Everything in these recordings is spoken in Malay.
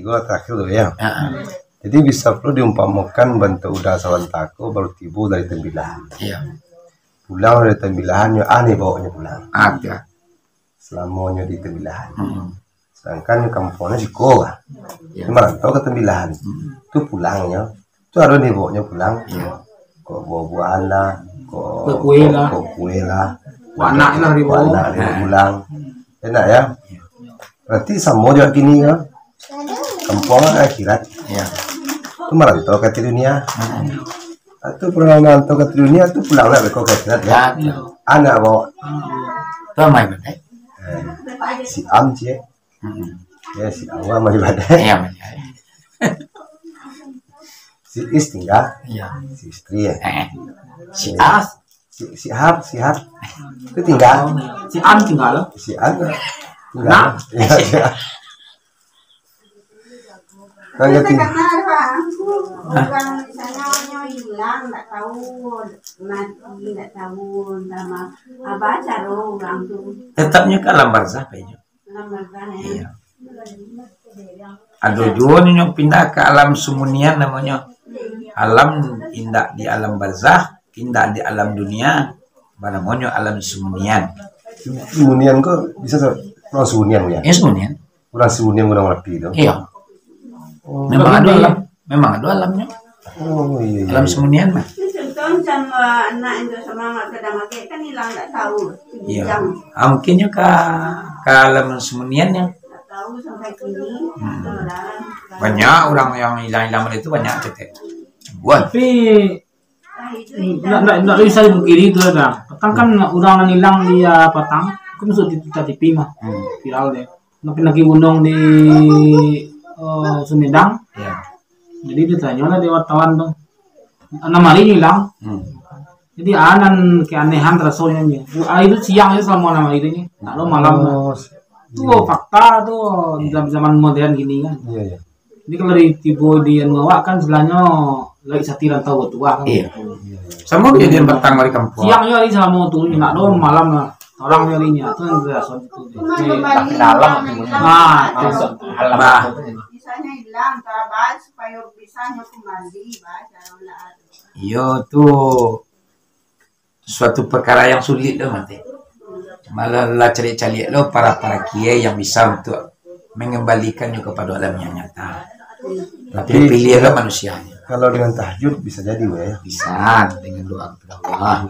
tiga terakhir tuh ya. Jadi bisa perlu diumpamakan bentuk udah sawan tako baru tiba dari tembilahan. Iya. Pulang dari tembilahan, aneh bawanya pulang. Ada. Selamanya di tembilahan. Sedangkan kampungnya di Goa. Iya. Merantau ke tembilahan. Itu pulangnya. Itu ada nih bawanya pulang. Iya. Kok buah-buahan lah. Kok kue lah. Anak lah di bawah. Anak dia pulang. Enak ya. Berarti sama juga gini ya. Kampung akhirat. Iya. Itu merantau ke dunia. Itu pernah merantau ke dunia itu pulang lah ke akhirat ya. Anak bawa. Itu mai badai. Si Am sih. Ya si Am mai badai. Iya, mai. Si Is tinggal. Iya. Si istri ya. Si As, Si Har itu tinggal. Si An tinggal. Si An tinggal. Nah. Ya, si An. Kan tinggal. Orang misalnya hilang, nggak tahu mati, nggak tahu sama baca loh orang tuh. tetapnya ke alam barzah kayaknya. Lambat Iya. Ada juga nih yang pindah ke alam sumunian namanya. Alam indah di alam barzah, indah di alam dunia, namanya alam sumunian. Sumunian kok bisa orang Sumunian ya? Ini sumunian. Orang Sumunian orang rapi itu. Iya. Memang ada alam, memang ada alamnya. Oh iya. Alam semunian mah. contoh sama anak itu semangat kadang pakai kan hilang nggak tahu. Iya. Mungkinnya ke alam semunian yang Nggak tahu sampai kini. banyak orang yang hilang-hilang itu banyak tetek. Buat. Tapi nggak bisa dipungkiri itu ada. Petang kan orang yang hilang dia petang, kan masuk di TV mah viral deh. Lagi undang di Sumedang. Iya. Jadi ditanya lah di wartawan tuh. 6 hari hilang. Jadi anan keanehan rasulnya nih. Itu siang itu selama 6 hari ini. Nah lo malam. Tuh fakta tuh di zaman modern gini kan. Iya iya. Jadi kalau di tibo di ngawak kan selanya lagi satiran tahu tua kan. Iya. Sama kejadian petang dari kampung. Siangnya hari selama turunnya nak lo malam lah. Orang nyarinya itu yang rasul itu. Tapi dalam Nah, Bah. Misalnya hilang, terabas supaya bisanya kembali, baca lah. Iya tuh suatu perkara yang sulit loh mati. Malah lah cari-cari lo para kiai yang bisa untuk mengembalikannya kepada alam yang nyata. Tapi pilihlah manusianya. Kalau dengan tahajud bisa jadi ya. Bisa dengan doa kepada Allah.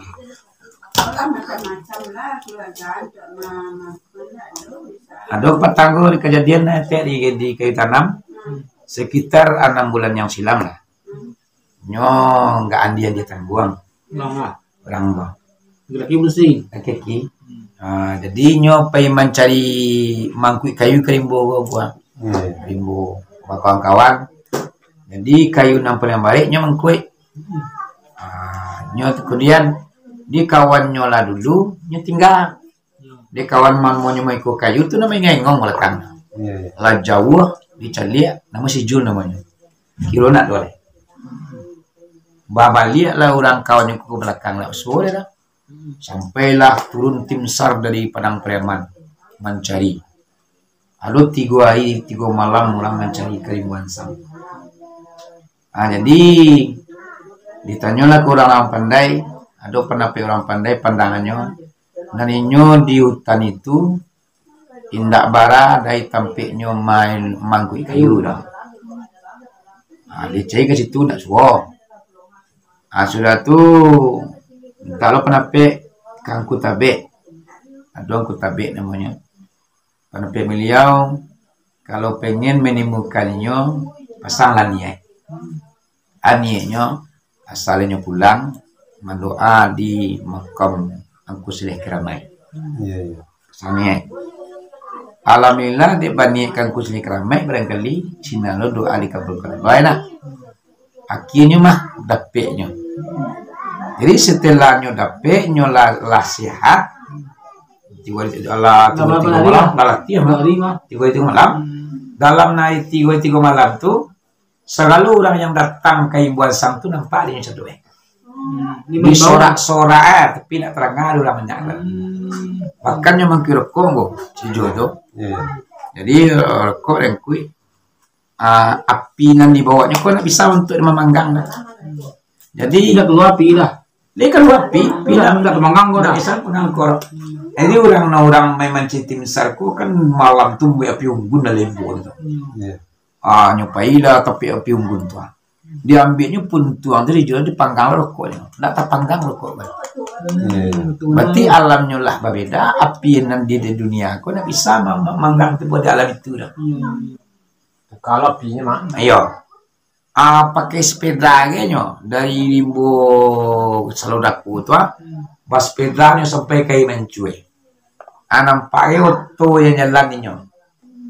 Macam-macam lah, keluarga Ada petangguh di kejadian di kayu tanam sekitar 6 bulan yang silam lah. Nyo nggak andian dia tangguang. Orang bang. lagi bersih. Kaki. Jadi nyo pay mencari mangkuk kayu kerimbo gua. Kerimbo kawan-kawan. Jadi kayu nampol yang baik nyo mangkuk. Nyo kemudian di kawan nyo lah dulu nyo tinggal. Di kawan mau nyo ikut kayu tu namanya ngengong belakang. Lah jauh dicaliak nama si Jul namanya. Kilo nak dole. Babaliak lah orang kawan yang ke belakang lah sore dah. Sampailah turun tim SAR dari Padang Preman mencari. Ada 3 hari 3 malam orang mencari kerimbuan sang. Jadi ditanyalah ke orang pandai, ada penapi orang pandai pandangannya. Naninyo di hutan itu indak bara dari tampiknya main mangkuk kayu dah. Dia cari ke situ nak suruh. Sudah tu kalau penapi kangku tabe, ada angku tabe namanya. Penapi beliau kalau pengen menemukannya pasanglah niat. Niatnya asalnya pulang mendoa di makam Angku Silih Keramai. Iya. Sangat. Alhamdulillah dia baniakan Angku Silih Keramai barangkali Cina lo doa dikabulkan. Baiklah. Akhirnya mah dapetnya. Jadi setelahnya dapetnya lah sehat. Tiga malam. Dalam naik 3 malam tu selalu orang yang datang ke Ibuan Sang tu nampak dia satu di sorak-sorak tapi nak terang ada orang banyak kan. Bahkan yang mengkira Kongo si Jodo. Jadi rokok dan kui api nan dibawanya kok nak bisa untuk memanggang dah. Jadi Tidak keluar api dah. dia keluar api Tidak termanggang kok dah. bisa pengangkor. Jadi orang memang citim sarku kan malam tu api unggun dah lembu tu. Nyopai dah tapi api unggun tu. Diambilnya pun tuang dari jual dipanggang rokoknya. Tak terpanggang rokok. Berarti alamnya lah berbeda. Api yang di dunia aku nak bisa memanggang tu buat alam itu dah. Kalau apinya mah. Ayo. Pakai sepeda kayaknya dari Limbo Salodaku tu pas sepedanya sampai ke Mencuy. Nampaknya waktu yang jalan ni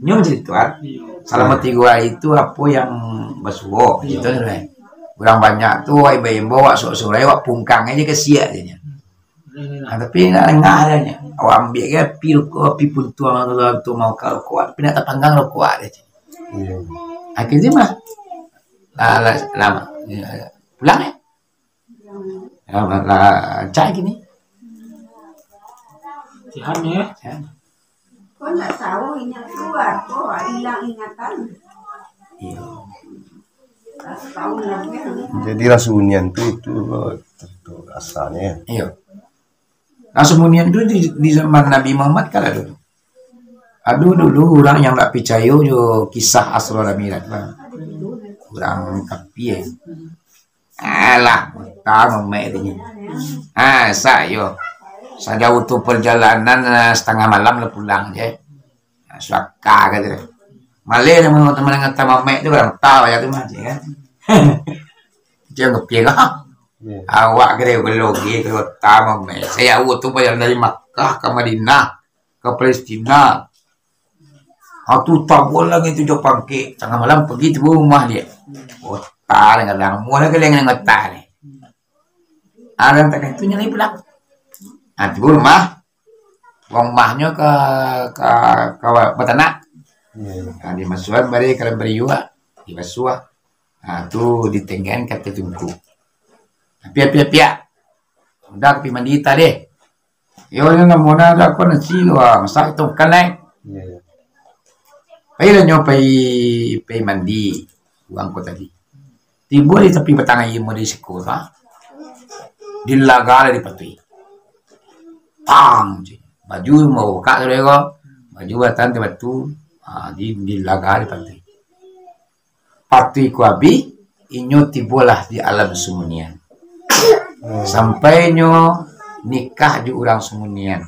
nyom cerita selama 3 hari itu apa yang basuh gitu kan. Orang banyak tu ibu bawa sore wak pungkang aja ke siak aja. Tapi nak lengah aja. Awak ambil ke api pun tuang tu mau kalau kuat, tapi nak terpanggang lo kuat aja. Akhirnya mah lama pulang ya cai gini Sihannya ya. Kau nak tahu ini keluar, kau hilang ingatan. iya Tak tahu lagi. Jadi rasunian itu asalnya. iya Nasmunian itu di zaman Nabi Muhammad kala dulu. Dulu orang yang tak percaya jo kisah Asra dan Mi'raj lah. Orang kapi alah tahu memang saya saja waktu perjalanan setengah malam lah pulang je. Suaka kata. Malay nama teman kata mamek tu orang tahu ya tu macam kan. Jangan kepi kah? Awak kira gelogi ke kota mamek. Saya waktu perjalanan dari Makkah ke Madinah ke Palestina. Aku tak boleh gitu jo pangke. Tengah malam pergi tu rumah dia. Otak dengan orang mula ke dengan otak ni. Orang tak itu nyali pulang. Tu rumah. Rumahnya ke Batanak. Di masuan bari kalau beriua di masuah. Tu ditenggan kata tunggu. Tapi udah pergi mandi tadi. Yo yang mona dah kau nasi gua masak itu kan lain. Pailah nyopai mandi uang ko tadi. Tiba di tepi petang air mo di sekolah. Dilaga di patui. Pang! Baju mau buka tu lego. Baju batan tu batu. Dilaga di patui. Patui ku abi. Inyo tibolah di alam Sumunian. Sampai nyo nikah di orang Sumunian.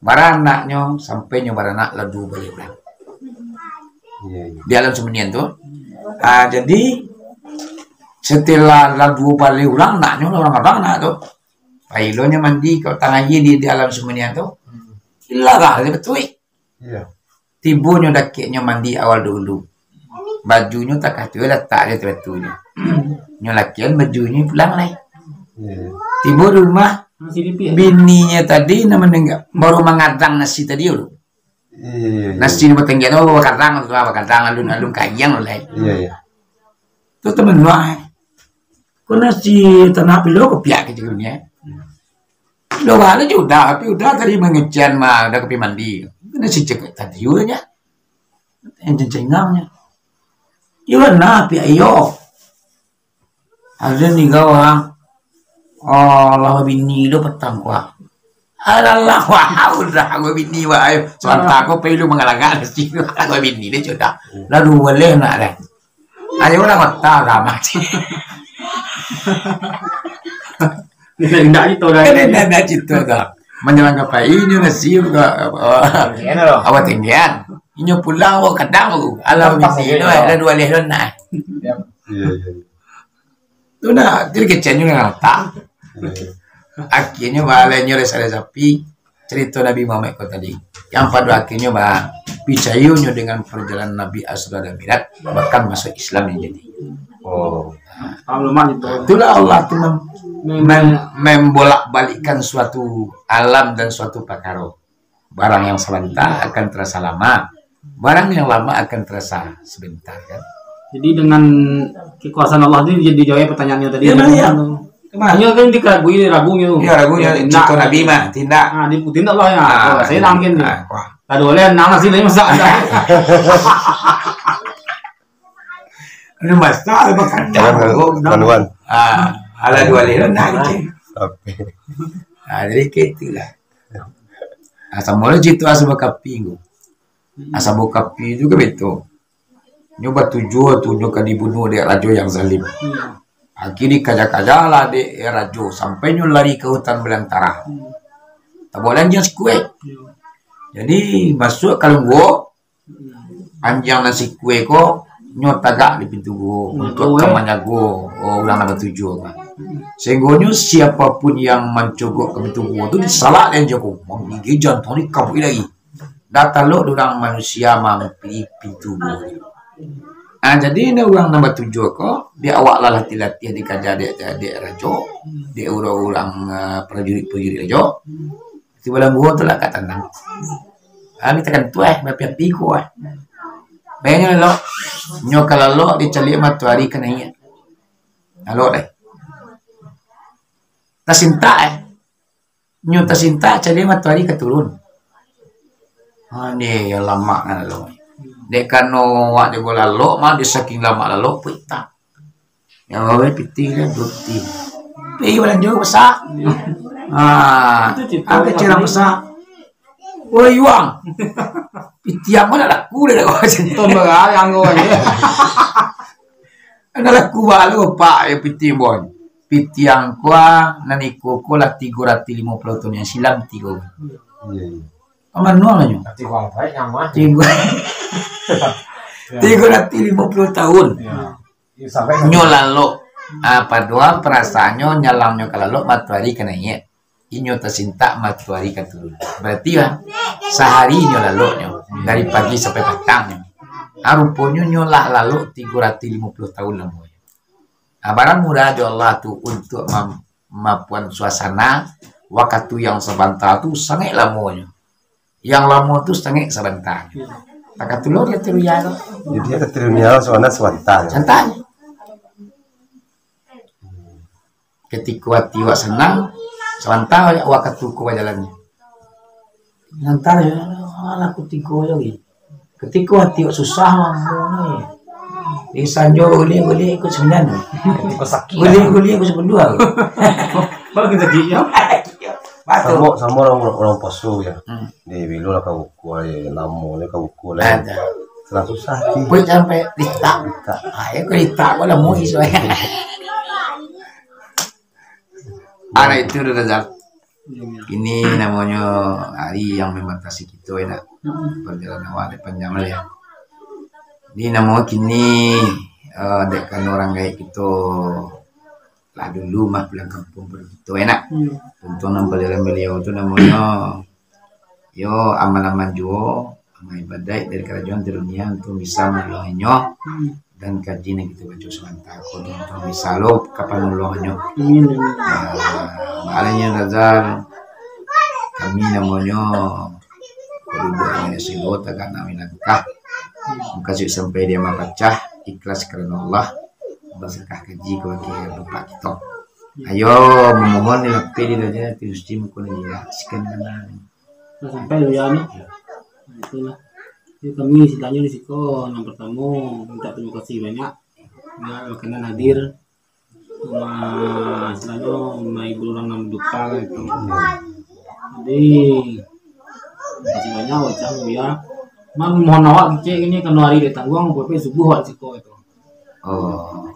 Baranaknyo sampai nyo baranak ladu balik ulang. Di alam Sumunian tu. Jadi setelah ladu balik ulang naknya orang nak tu. Pailonya mandi kau tangayi di alam Sumunian tu. Ilah dia betul. Tibunya dakiknya mandi awal dulu. Bajunya tak kata letak dia betunya. Nyo lakian bajunya pulang lai. Tiba di rumah bininya tadi namanya baru mengadang nasi tadi dulu. Nasi ni bertenggian bakadang alun kayang lah. Tu teman luar. Kau nasi tanah pilo kau piak ke dunia. Lo bala juga, tapi udah tadi mengejan mah udah kepi mandi. Nasi cekak tadi nya. Enjen cengangnya. Yo na pi ayo. Ada ni gawang. Allah bini lo petang kuah. Alah wah udah aku bini wah ayo. Soalnya aku perlu mengalahkan sih. Aku bini dia sudah. Lalu boleh nak dah. Ayo orang kota ramah. Tidak itu dah. Tidak itu dah. Menjelang apa ini nasi juga. Awak tinggian. Ini pulang awak kadang aku. Allah bini lo ada dua leh nak. Tu nak jadi kecil juga tak. Akhirnya balanya resale sapi cerita Nabi Muhammad kau tadi. Yang pada akhirnya percayanya dengan perjalanan Nabi Asra dan Mi'raj bahkan masuk Islam yang jadi. Itulah Allah tu membolak-balikkan suatu alam dan suatu perkara. Barang yang sebentar akan terasa lama, barang yang lama akan terasa sebentar kan. Jadi dengan kekuasaan Allah ini jadi jawab pertanyaannya tadi. Ya. Hanya kan dikeragui ragunya. Ya ragunya cerita Nabi mah tindak. Tindak Allah ya. Saya tangkin ni. Lalu oleh nang nasi ni masak. Ano basta makan Kanuan. ala dua lira na Tapi. jadi gitu lah. Asa mula jitu asa bakapi go. Asa bakapi juga betul. Nyoba tujuh ka dibunuh dek rajo yang zalim. Akhirnya kaja-kaja lah dek rajo sampai nyo lari ke hutan belantara. Tak boleh anjing kue. Jadi masuk kalau gua anjing nasi kue ko nyo tagak di pintu gua untuk kamarnya gua. Ulang nomor 7 kan. Sehingga siapapun yang mencogok ke pintu gua tu disalak dan jago. Menggigit jantung ni kabur lagi. Data lo orang manusia mampir pintu gua. Jadi ini orang nomor 7 ko dia awak lah latih-latih di kaja dia rajo dia orang prajurit rajo di dalam gua tu lah kat tenang kita kan tuah bapian piku bayangin lo nyokala lo dicari matahari kena iya lo deh tasinta nyo tasinta cari matahari keturun ini yang lama kan lo dekan no wak de bola lo mah di saking lama lo pita yang gawe piti lah duti pi bola jo besar ada cara besar oi yuang piti yang mana laku dah kau sini Tuh enggak yang gue ada laku balu pak ya piti boy piti yang kuah nani koko lah 350 tahun yang silam 3 manual aja. Tapi kalau baik yang mah. 350 tahun. Nyolalo. Apa doa perasaannya nyalamnya kalau matahari kena iya. Inyo tersinta matahari keturun. Berarti kan sehari nyolalo dari pagi sampai petang. Rupanya nyolah lalu 350 tahun lama. Barang mudah di Allah tu untuk mampuan suasana waktu yang sebentar tu sangat lamanya. Yang lama tu setengah sebentar. Tak tulur dia teruya. Jadi dia keterunya soalnya sebentar. Santai. Ketika hati wak senang, sebentar waktu ku jalannya. Santai ya, aku tigo lagi. Ketika hati wak susah mampu ni. Sanjo boleh ikut 9. Ketika sakit. Boleh ikut 10. Kalau kita diam Sama orang poso ya. Di bilu lah kau kuai lamo ni kau kuai. Terlalu susah ti. Pun sampai ditak. Ayo kau ditak wala mau iso. Anak itu udah Razak. Ini namanya hari yang membatasi kita enak. Perjalanan awal panjang lah ya. Ini namanya kini dekan orang kayak kita lah dulu mah pulang kampung begitu enak. Untuk nampak beliau itu namanya yo aman-aman juga amal ibadah dari kerajaan dunia untuk bisa menolongnya dan kaji yang kita baca sebentar untuk bisa lo kapan menolongnya. Makanya Razal kami namanya koridor ini silo tagak namin nagkah kasih sampai dia membaca ikhlas karena Allah. Berkah kaji bagi bapak kita. Ayo memohon di lapir aja terus dimukul dia sekian mana. sampai ya nih. Nah, itulah. Jadi kami istilahnya di situ yang pertama minta terima kasih banyak ya berkenan hadir sama istilahnya sama ibu orang nama duka gitu. Jadi terima kasih banyak wajah ya. Mohon awak cek ini kan hari datang gua mau subuh wak situ itu. Oh.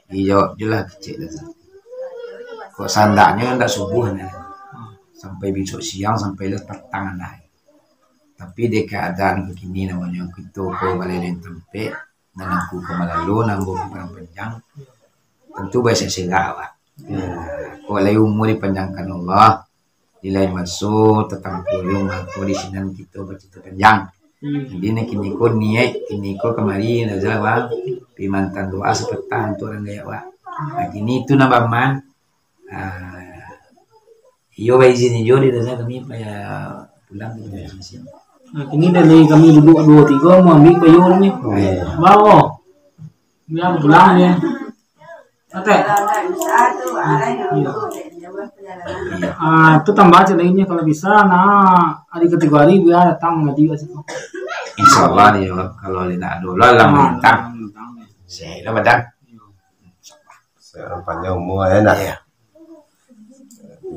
Iya, jelas kecil dah. Kok sandaknya enggak subuh nih. Sampai besok siang sampai petang dah. Tapi di keadaan begini namanya kita ke balai tempe dan aku ke Malalu nanggung kurang panjang. Tentu bahasa sila awak. Kok lagi umur dipanjangkan Allah. Nilai masuk tetang pulung aku di sini kita bercerita panjang. Jadi nak kini ko niat kini ko kemari nazar wah pimantan doa sepetan tu orang gaya wah. Kini itu nambah man. Iyo izin iyo di nazar kami payah pulang ke Malaysia. Nah, kini dari kami duduk 2-3 mau ambil kayu ni. Bawa. Dia pulang dia. Ate. Itu tambah aja lainnya kalau bisa. Nah, hari ketiga hari biar datang ngaji ke situ. Insya Allah nih kalau tidak ada lah datang. Sehat badan. Seorang panjang umur enak. Iya.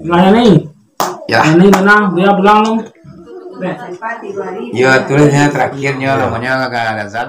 Nah ini, Ya. ini mana dia bilang dong. Sempat 2 hari. Ya tulisnya terakhirnya namanya Kak Razak.